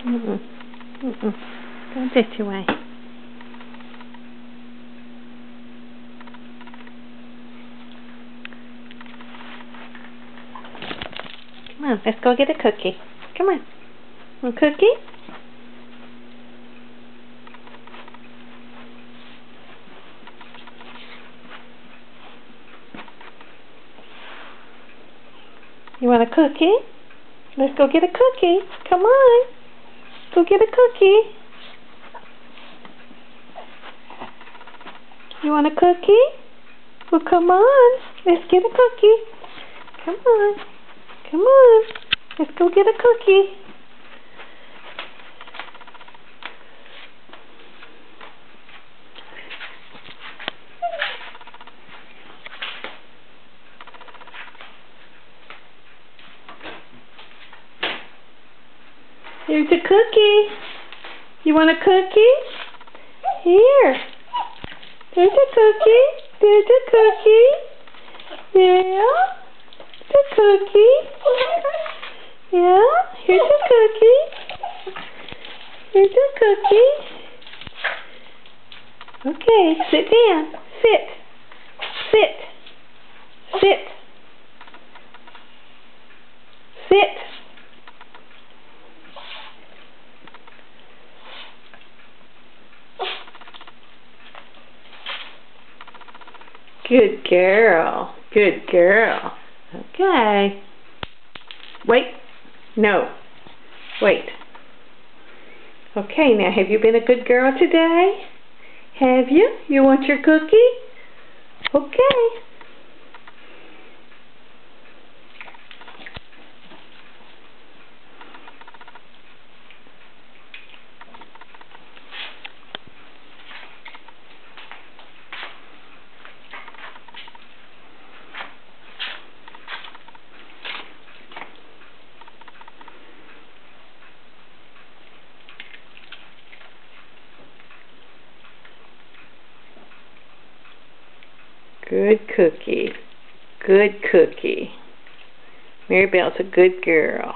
Mm-mm. Mm-mm. Go this way. Come on, let's go get a cookie. Come on. A cookie? You want a cookie? Let's go get a cookie. Come on. Go get a cookie. You want a cookie? Well, come on. Let's get a cookie. Come on. Come on. Let's go get a cookie. Here's a cookie. You want a cookie? Here. There's a cookie. There's a cookie. Yeah. There's a cookie. Yeah. Here's a cookie. Here's a cookie. Okay. Sit down. Sit. Sit. Sit. Sit. Good girl. Good girl. Okay. Wait. No. Wait. Okay, now have you been a good girl today? Have you? You want your cookie? Okay. Good cookie. Good cookie. Maribel's a good girl.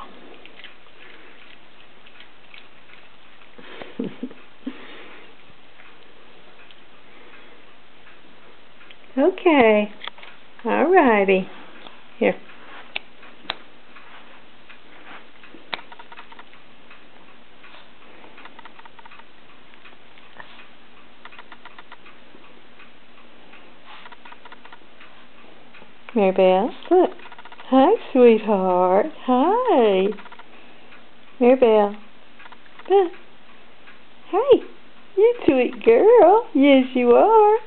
Okay. Alrighty. Here. Maribel, look. Hi, sweetheart. Hi. Maribel. Look. Hi. You sweet girl. Yes, you are.